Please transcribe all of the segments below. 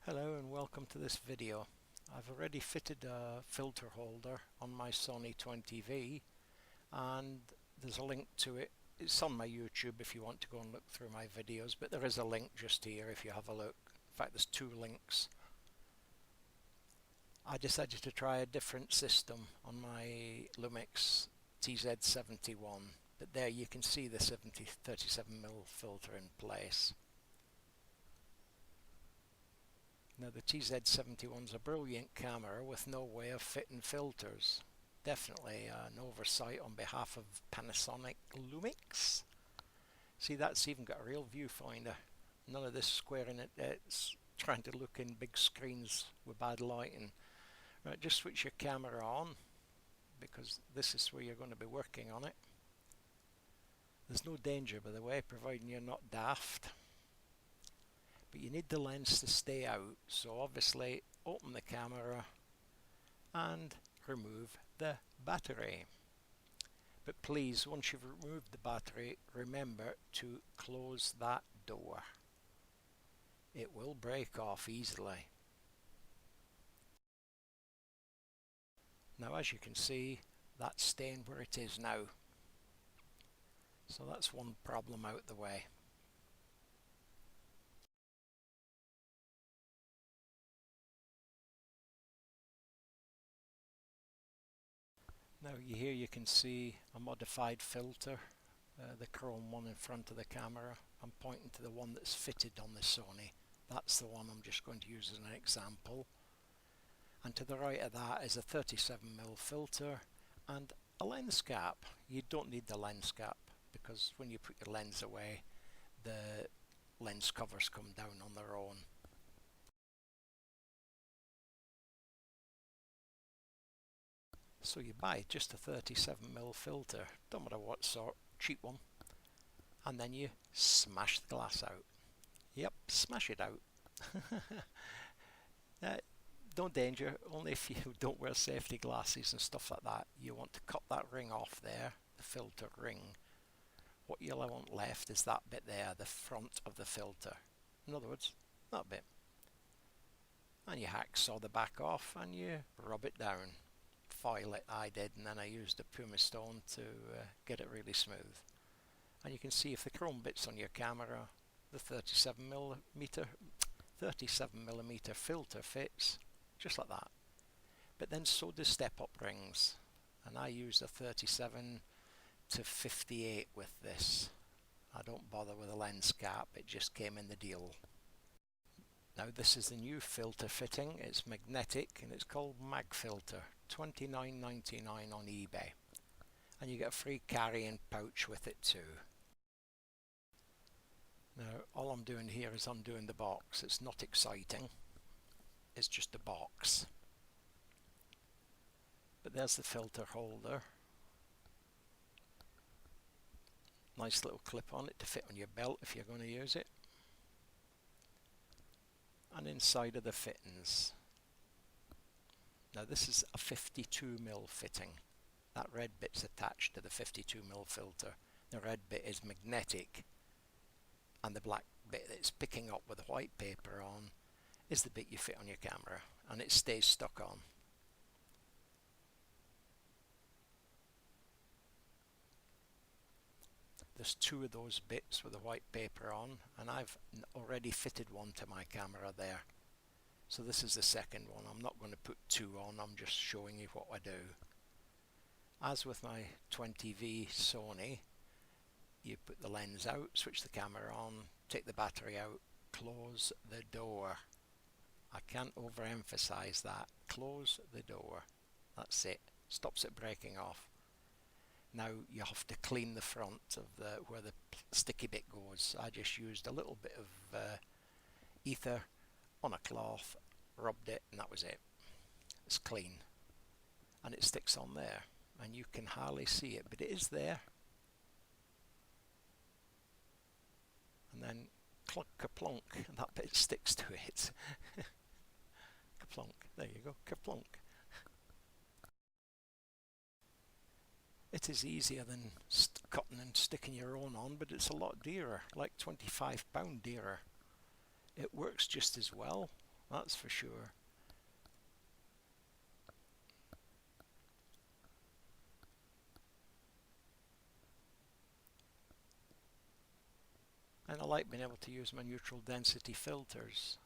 Hello and welcome to this video. I've already fitted a filter holder on my Sony 20V and there's a link to it. It's on my YouTube if you want to go and look through my videos, but there is a link just here if you have a look. In fact, there's two links. I decided to try a different system on my Lumix TZ71, but there you can see the 37mm filter in place. Now the TZ71 is a brilliant camera with no way of fitting filters. Definitely an oversight on behalf of Panasonic Lumix. See, that's even got a real viewfinder. None of this squaring it, it's trying to look in big screens with bad lighting. Right, just switch your camera on because this is where you're going to be working on it. There's no danger, by the way, providing you're not daft. But you need the lens to stay out, so obviously open the camera and remove the battery. But please, once you've removed the battery, remember to close that door. It will break off easily. Now, as you can see, that's staying where it is now. So that's one problem out the way. Now here you can see a modified filter, the chrome one in front of the camera. I'm pointing to the one that's fitted on the Sony. That's the one I'm just going to use as an example. And to the right of that is a 37mm filter and a lens cap. You don't need the lens cap because when you put your lens away, the lens covers come down on their own. So you buy just a 37mm filter, don't matter what sort, cheap one, and then you smash the glass out. Yep, smash it out. No danger, only if you don't wear safety glasses and stuff like that. You want to cut that ring off there, the filter ring. What you'll want left is that bit there, the front of the filter. In other words, that bit. And you hacksaw the back off and you rub it down. File it, I did, and then I used a pumice stone to get it really smooth. And you can see if the chrome bits on your camera, the 37mm filter fits just like that. But then so do step-up rings, and I use a 37 to 58 with this. I don't bother with a lens cap, it just came in the deal. Now this is the new filter fitting. It's magnetic and it's called Mag Filter. $29.99 on eBay, and you get a free carrying pouch with it too. Now all I'm doing here is undoing the box. It's not exciting, it's just a box. But there's the filter holder. Nice little clip on it to fit on your belt if you're going to use it. And inside are the fittings. Now this is a 52mm fitting. That red bit's attached to the 52mm filter. The red bit is magnetic, and the black bit that's picking up with the white paper on is the bit you fit on your camera, and it stays stuck on. There's two of those bits with the white paper on, and I've already fitted one to my camera there. So this is the second one. I'm not going to put two on, I'm just showing you what I do. As with my 20V Sony, you put the lens out, switch the camera on, take the battery out, close the door. I can't overemphasize that. Close the door. That's it. Stops it breaking off. Now you have to clean the front of where the sticky bit goes. I just used a little bit of ether on a cloth, rubbed it, and that was it. It's clean, and it sticks on there, and you can hardly see it, but it is there. And then clunk, kaplunk, and that bit sticks to it. Kaplunk, there you go, kaplunk. It is easier than cutting and sticking your own on, but it's a lot dearer, like £25 dearer. It works just as well, that's for sure. And I like being able to use my neutral density filters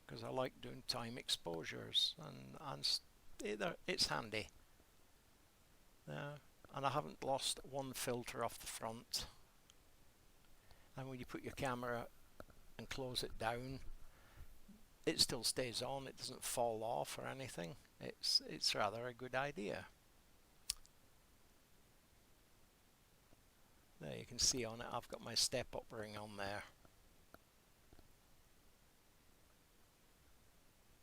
because I like doing time exposures, and it's handy. And I haven't lost one filter off the front. And when you put your camera and close it down, it still stays on, it doesn't fall off or anything. It's rather a good idea. There you can see on it, I've got my step up ring on there.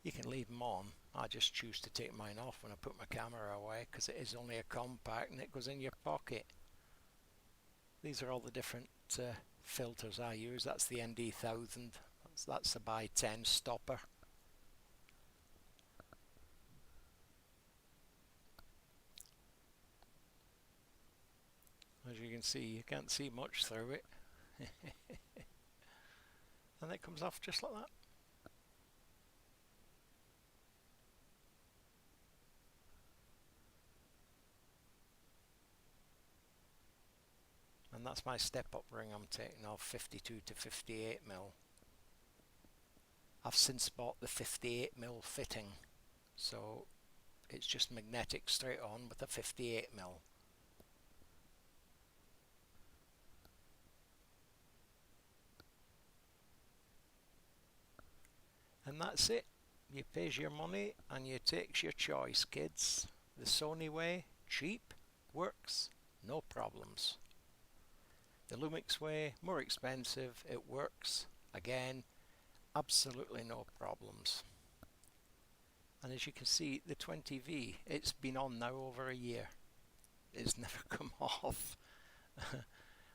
You can leave them on. I just choose to take mine off when I put my camera away because it is only a compact and it goes in your pocket. These are all the different filters I use. That's the ND1000. That's the by 10 stopper. As you can see, you can't see much through it. And it comes off just like that. And that's my step-up ring I'm taking off, 52 to 58mm. I've since bought the 58mm fitting, so it's just magnetic straight on with a 58mm. And that's it. You pays your money and you takes your choice, kids. The Sony way, cheap, works, no problems. The Lumix way, more expensive, it works, again, absolutely no problems. And as you can see, the 20V, it's been on now over a year. It's never come off.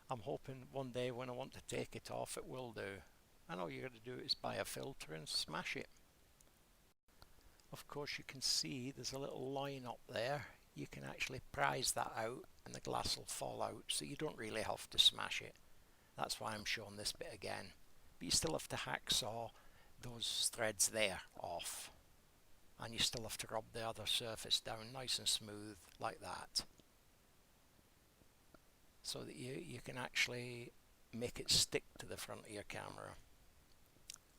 I'm hoping one day when I want to take it off, it will do. And all you got to do is buy a filter and smash it. Of course, you can see there's a little line up there. You can actually prise that out and the glass will fall out, so you don't really have to smash it. That's why I'm showing this bit again. But you still have to hacksaw those threads there off, and you still have to rub the other surface down nice and smooth like that, so that you can actually make it stick to the front of your camera.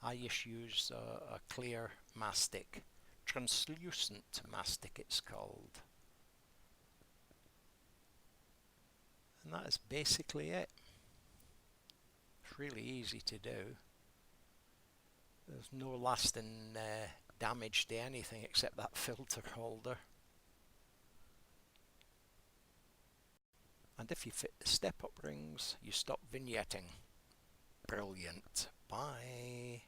I just use a clear mastic, translucent mastic it's called. And that is basically it. It's really easy to do. There's no lasting damage to anything except that filter holder. And if you fit the step-up rings, you stop vignetting. Brilliant. Bye.